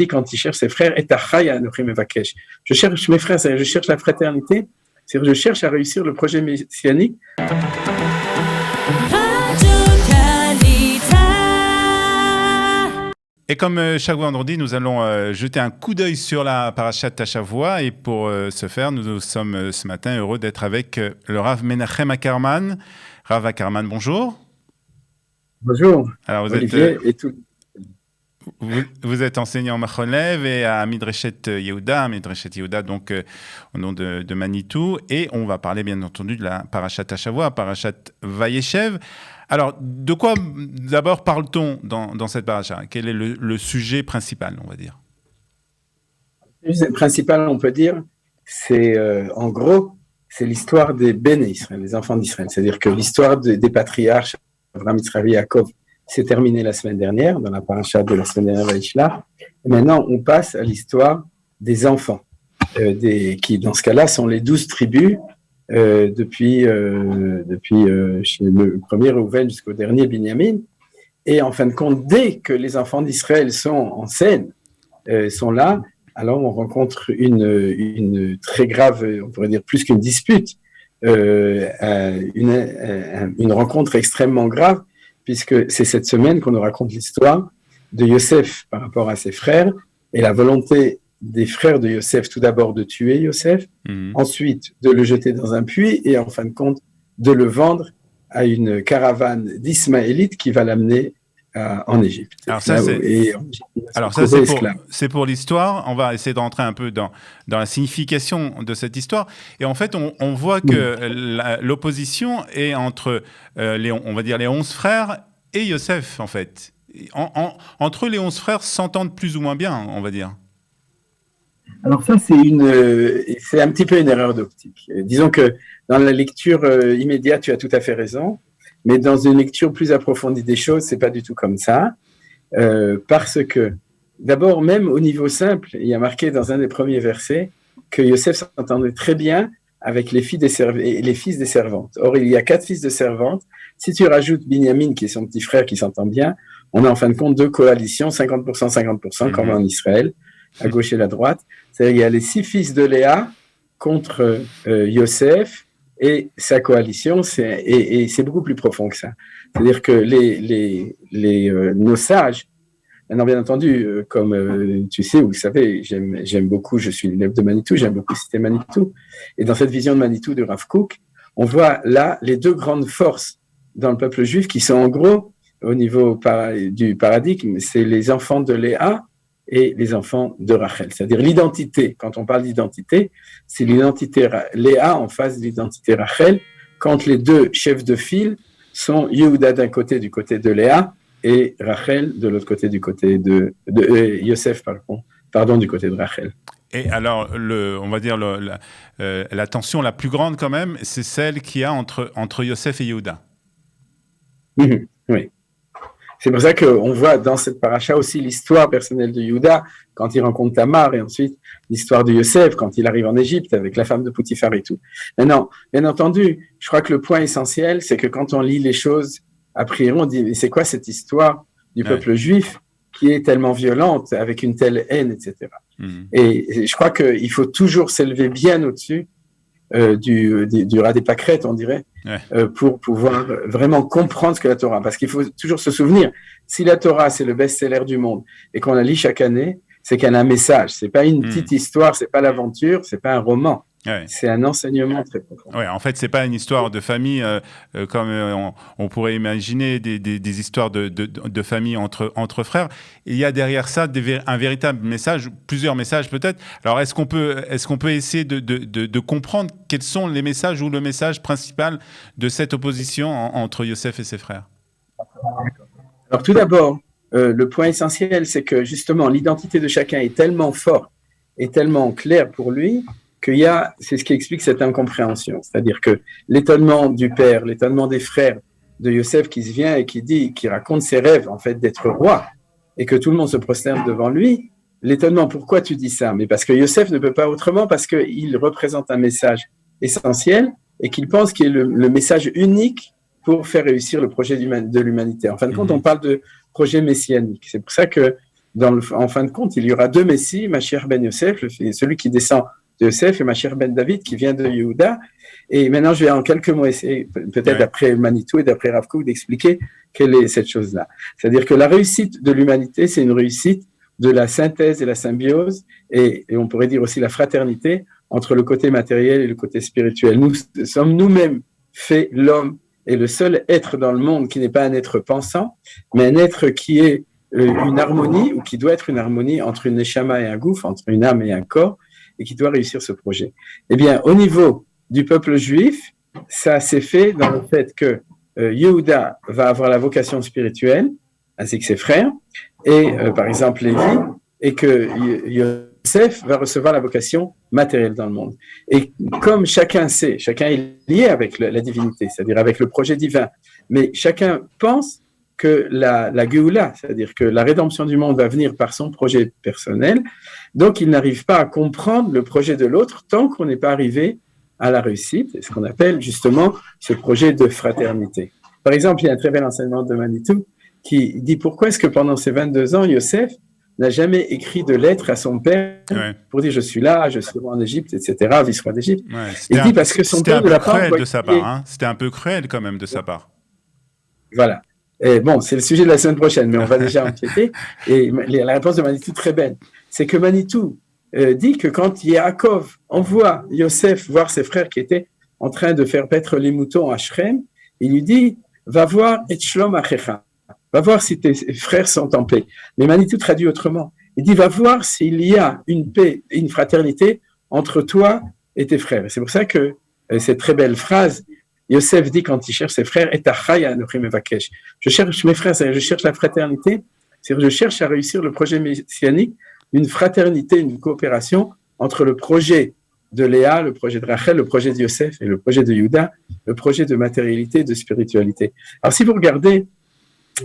quand il cherche ses frères, et je cherche mes frères, c'est-à-dire je cherche la fraternité, c'est-à-dire je cherche à réussir le projet messianique. Et comme chaque vendredi, nous allons jeter un coup d'œil sur la parashat Hashavua. Et pour ce faire, nous sommes ce matin heureux d'être avec le Rav Menachem Ackerman. Rav Ackerman, bonjour. Bonjour, Alors, Olivier et tout. Vous êtes enseignant en Machon Lev et à Midreshet Yehuda, donc au nom de Manitou. Et on va parler bien entendu de la parashat Hashavua, parashat Vayeshev. Alors, de quoi d'abord parle-t-on dans cette paracha? Quel est le sujet principal, on va dire? Le sujet principal, on peut dire, c'est en gros, c'est l'histoire des Béné Israël, les enfants d'Israël. C'est-à-dire que l'histoire des patriarches, Abraham, Yitzhak, Yaakov, s'est terminée la semaine dernière, dans la paracha de la semaine dernière, Vayishlach. Et maintenant, on passe à l'histoire des enfants, qui, dans ce cas-là, sont les 12 tribus, depuis le premier Reuven jusqu'au dernier Binyamin. Et en fin de compte, dès que les enfants d'Israël sont en scène, sont là, alors on rencontre une très grave, on pourrait dire plus qu'une dispute, une rencontre extrêmement grave, puisque c'est cette semaine qu'on nous raconte l'histoire de Yosef par rapport à ses frères et la volonté des frères de Yosef, tout d'abord de tuer Yosef, ensuite de le jeter dans un puits et en fin de compte de le vendre à une caravane d'Ismaélites qui va l'amener en Égypte. Alors ça, c'est pour l'histoire. On va essayer de rentrer un peu dans la signification de cette histoire. Et en fait, on voit que l'opposition est entre on va dire les 11 frères et Yosef, en fait. Entre eux, les 11 frères s'entendent plus ou moins bien, on va dire. Alors ça, c'est un petit peu une erreur d'optique. Disons que dans la lecture immédiate, tu as tout à fait raison, mais dans une lecture plus approfondie des choses, c'est pas du tout comme ça, parce que d'abord, même au niveau simple, il y a marqué dans un des premiers versets que Yosef s'entendait très bien avec les fils des servantes. Or, il y a 4 fils de servantes. Si tu rajoutes Binyamin, qui est son petit frère, qui s'entend bien, on a en fin de compte 2 coalitions, 50%, 50%, comme en Israël, à gauche et à droite. C'est-à-dire qu'il y a les 6 fils de Léa contre Yosef et sa coalition, et c'est beaucoup plus profond que ça. C'est-à-dire que nos sages, maintenant bien entendu, comme tu sais, vous le savez, j'aime beaucoup, je suis l'élève de Manitou, j'aime beaucoup citer Manitou, et dans cette vision de Manitou de Rav Kook, on voit là les 2 grandes forces dans le peuple juif qui sont en gros, au niveau du paradigme, c'est les enfants de Léa et les enfants de Rachel. C'est-à-dire l'identité, quand on parle d'identité, c'est l'identité Léa en face de l'identité Rachel, quand les 2 chefs de file sont Yehuda d'un côté, du côté de Léa, et Rachel de l'autre côté, du côté de Yosef, pardon, du côté de Rachel. Et alors, on va dire la tension la plus grande quand même, c'est celle qu'il y a entre Yosef et Yehuda. Oui. C'est pour ça qu'on voit dans cette paracha aussi l'histoire personnelle de Yehuda, quand il rencontre Tamar, et ensuite l'histoire de Yosef, quand il arrive en Égypte avec la femme de Poutifar et tout. Maintenant, bien entendu, je crois que le point essentiel, c'est que quand on lit les choses a priori, on dit, c'est quoi cette histoire du peuple juif qui est tellement violente, avec une telle haine, etc. Et je crois qu'il faut toujours s'élever bien au-dessus du rat des pâquerettes, on dirait, pour pouvoir vraiment comprendre ce que la Torah. Parce qu'il faut toujours se souvenir, si la Torah, c'est le best-seller du monde, et qu'on la lit chaque année, c'est qu'elle a un message. C'est pas une petite histoire, c'est pas l'aventure, c'est pas un roman. C'est un enseignement très profond. Ouais, en fait, c'est pas une histoire de famille comme on pourrait imaginer des histoires de famille entre frères. Il y a derrière ça un véritable message, plusieurs messages peut-être. Alors, est-ce qu'on peut essayer de comprendre quels sont les messages ou le message principal de cette opposition entre Yosef et ses frères? Alors, tout d'abord, le point essentiel, c'est que justement, l'identité de chacun est tellement forte et tellement claire pour lui c'est ce qui explique cette incompréhension. C'est-à-dire que l'étonnement du père, l'étonnement des frères de Yosef qui se vient et qui raconte ses rêves, en fait, d'être roi, et que tout le monde se prosterne devant lui, l'étonnement, pourquoi tu dis ça? Mais parce que Yosef ne peut pas autrement, parce qu'il représente un message essentiel et qu'il pense qu'il est le message unique pour faire réussir le projet de l'humanité. En fin de compte, on parle de projet messianique. C'est pour ça que en fin de compte, il y aura deux Messies, Mashiach ben Yosef, celui qui descend de Yosef, et Mashiach ben David qui vient de Yehuda. Et maintenant, je vais en quelques mots essayer, peut-être d'après Manitou et d'après Rav Kook, d'expliquer quelle est cette chose-là. C'est-à-dire que la réussite de l'humanité, c'est une réussite de la synthèse et la symbiose, et on pourrait dire aussi la fraternité entre le côté matériel et le côté spirituel. Nous sommes nous-mêmes faits, l'homme est le seul être dans le monde qui n'est pas un être pensant, mais un être qui est une harmonie, ou qui doit être une harmonie entre une neshama et un gouffre, entre une âme et un corps, et qui doit réussir ce projet. Eh bien, au niveau du peuple juif, ça s'est fait dans le fait que Yehuda va avoir la vocation spirituelle, ainsi que ses frères, et par exemple Lévi, et que Yosef va recevoir la vocation matérielle dans le monde. Et comme chacun sait, chacun est lié avec la divinité, c'est-à-dire avec le projet divin, mais chacun pense que la Géoula, c'est-à-dire que la rédemption du monde va venir par son projet personnel, donc il n'arrive pas à comprendre le projet de l'autre tant qu'on n'est pas arrivé à la réussite, c'est ce qu'on appelle justement ce projet de fraternité. Par exemple, il y a un très bel enseignement de Manitou qui dit pourquoi est-ce que pendant ces 22 ans, Yosef n'a jamais écrit de lettre à son père pour dire je suis là, je suis roi en Égypte, etc., vice-roi d'Égypte. Il dit parce que son père de la part... C'était un peu cruel de sa part, hein. C'était un peu cruel quand même de sa part. Voilà. Et bon, c'est le sujet de la semaine prochaine, mais on va déjà empiéter. Et la réponse de Manitou, très belle, c'est que Manitou dit que quand Yaakov envoie Yosef voir ses frères qui étaient en train de faire paître les moutons à Shrem, il lui dit « Va voir et shlom achecha » va voir si tes frères sont en paix. Mais Manitou traduit autrement. Il dit, va voir s'il y a une paix, une fraternité entre toi et tes frères. Et c'est pour ça que cette très belle phrase, Yosef dit quand il cherche ses frères, et je cherche mes frères, je cherche la fraternité, c'est-à-dire je cherche à réussir le projet messianique, une fraternité, une coopération entre le projet de Léa, le projet de Rachel, le projet de Yosef et le projet de Juda, le projet de matérialité, de spiritualité. Alors si vous regardez,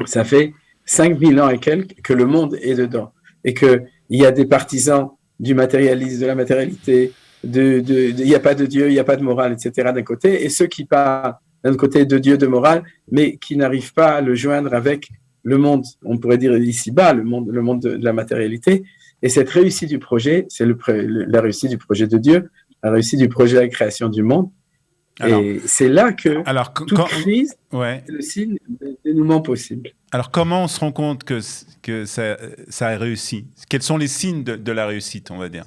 ça fait 5000 ans et quelques que le monde est dedans et qu'il y a des partisans du matérialisme, de la matérialité, il n'y a pas de Dieu, il n'y a pas de morale, etc. d'un côté, et ceux qui parlent d'un côté de Dieu, de morale, mais qui n'arrivent pas à le joindre avec le monde, on pourrait dire ici-bas, le monde de la matérialité. Et cette réussite du projet, c'est la réussite du projet de Dieu, la réussite du projet de la création du monde. Et c'est là que toute crise est le signe de dénouement possible. Alors, comment on se rend compte que ça a réussi? Quels sont les signes de la réussite, on va dire?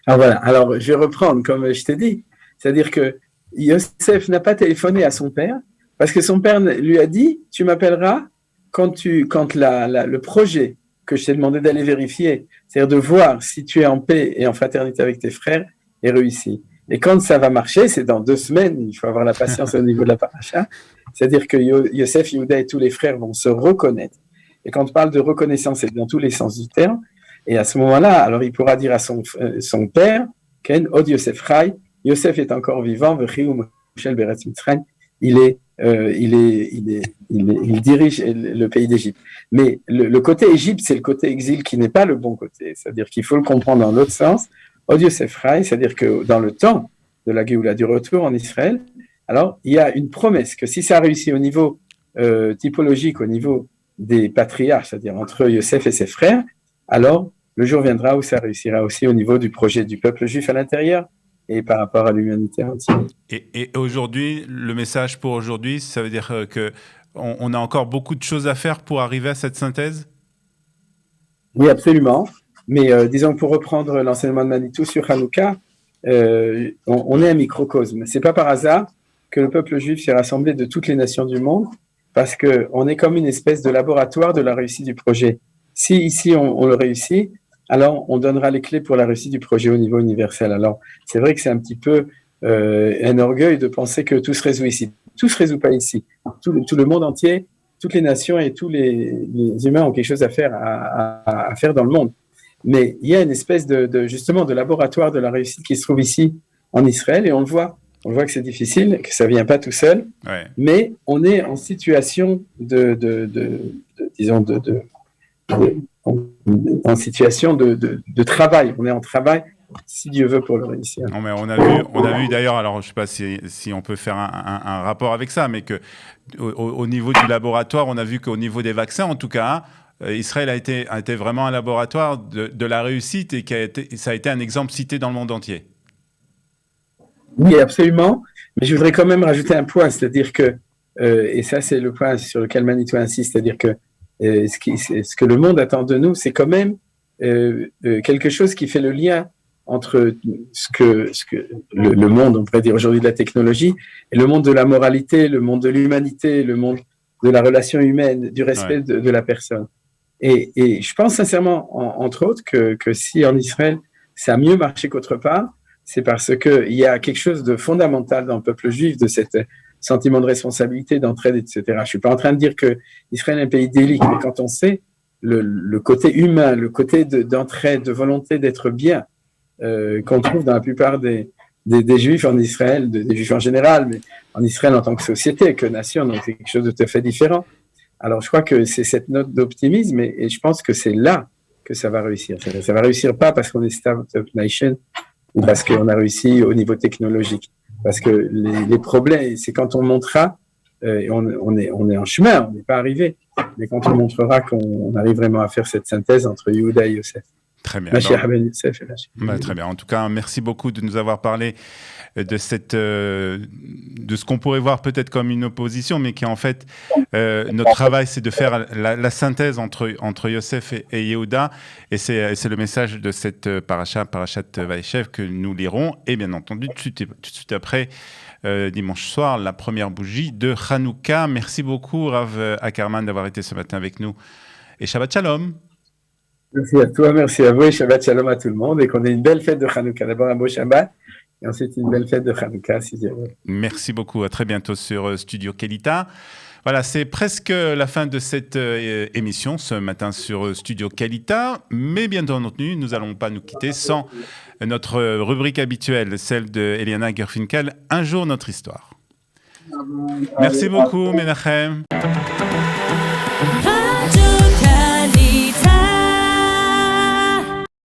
Alors voilà, alors je vais reprendre comme je t'ai dit. C'est-à-dire que Yosef n'a pas téléphoné à son père parce que son père lui a dit « Tu m'appelleras quand le projet que je t'ai demandé d'aller vérifier, c'est-à-dire de voir si tu es en paix et en fraternité avec tes frères, est réussi. » Et quand ça va marcher, c'est dans 2 semaines, il faut avoir la patience au niveau de la paracha, c'est-à-dire que Yosef, Yehuda et tous les frères vont se reconnaître. Et quand on parle de reconnaissance, c'est dans tous les sens du terme. Et à ce moment-là, alors il pourra dire à son père, Ken, Od Yosef Chai, Yosef est encore vivant, il dirige le pays d'Égypte. Mais le côté Égypte, c'est le côté exil qui n'est pas le bon côté. C'est-à-dire qu'il faut le comprendre dans l'autre sens. Od Yosef Chai, c'est-à-dire que dans le temps de la Géoula, du retour en Israël, alors il y a une promesse que si ça réussit au niveau typologique, au niveau des patriarches, c'est-à-dire entre Yosef et ses frères, alors le jour viendra où ça réussira aussi au niveau du projet du peuple juif à l'intérieur et par rapport à l'humanité entière. Et aujourd'hui, le message pour aujourd'hui, ça veut dire qu'on a encore beaucoup de choses à faire pour arriver à cette synthèse? Oui, absolument. Mais disons, pour reprendre l'enseignement de Manitou sur Hanouka, on est un microcosme. Ce n'est pas par hasard que le peuple juif s'est rassemblé de toutes les nations du monde, parce qu'on est comme une espèce de laboratoire de la réussite du projet. Si ici on le réussit, alors on donnera les clés pour la réussite du projet au niveau universel. Alors c'est vrai que c'est un petit peu un orgueil de penser que tout se résout ici. Tout ne se résout pas ici. Tout le monde entier, toutes les nations et tous les humains ont quelque chose à faire, à faire dans le monde. Mais il y a une espèce justement de laboratoire de la réussite qui se trouve ici en Israël et on le voit. On voit que c'est difficile, que ça vient pas tout seul, mais on est en situation en situation de travail. On est en travail, si Dieu veut, pour le réussir. Non, mais on a vu d'ailleurs, alors je sais pas si on peut faire un rapport avec ça, mais que au niveau du laboratoire, on a vu qu'au niveau des vaccins, en tout cas, Israël a été vraiment un laboratoire de la réussite et ça a été un exemple cité dans le monde entier. Oui, absolument. Mais je voudrais quand même rajouter un point, c'est-à-dire que, et ça c'est le point sur lequel Manitou insiste, c'est-à-dire que ce que le monde attend de nous, c'est quand même quelque chose qui fait le lien entre ce que le monde, on pourrait dire aujourd'hui de la technologie, et le monde de la moralité, le monde de l'humanité, le monde de la relation humaine, du respect de la personne. Et je pense sincèrement, entre autres, que si en Israël, ça a mieux marché qu'autre part, c'est parce qu'il y a quelque chose de fondamental dans le peuple juif, de cet sentiment de responsabilité, d'entraide, etc. Je ne suis pas en train de dire que Israël est un pays idyllique, mais quand on sait le côté humain, le côté d'entraide, de volonté d'être bien, qu'on trouve dans la plupart des juifs en Israël, des juifs en général, mais en Israël en tant que société, que nation, donc c'est quelque chose de tout à fait différent. Alors je crois que c'est cette note d'optimisme et je pense que c'est là que ça va réussir. Ça va réussir pas parce qu'on est Startup Nation ou parce qu'on a réussi au niveau technologique. Parce que les problèmes, c'est quand on montrera, on est en chemin, on n'est pas arrivé, mais quand on montrera qu'on arrive vraiment à faire cette synthèse entre Yehuda et Yosef. Très bien. Très bien. En tout cas, merci beaucoup de nous avoir parlé de ce qu'on pourrait voir peut-être comme une opposition, mais qui en fait, notre travail, c'est de faire la synthèse entre Yosef et Yehuda. Et c'est le message de cette parashat Vaïchev que nous lirons. Et bien entendu, tout de suite après, dimanche soir, la première bougie de Hanouka. Merci beaucoup, Rav Ackerman, d'avoir été ce matin avec nous. Et Shabbat Shalom. Merci à toi, merci à vous et Shabbat Shalom à tout le monde et qu'on ait une belle fête de Hanouka. D'abord un beau Shabbat et ensuite une belle fête de Hanouka. Merci beaucoup, à très bientôt sur Studio Kelita. Voilà, c'est presque la fin de cette émission ce matin sur Studio Kelita, mais bien entendu, nous n'allons pas nous quitter sans notre rubrique habituelle, celle de Eliana Gerfinkel, Un jour notre histoire. Merci beaucoup, Menachem.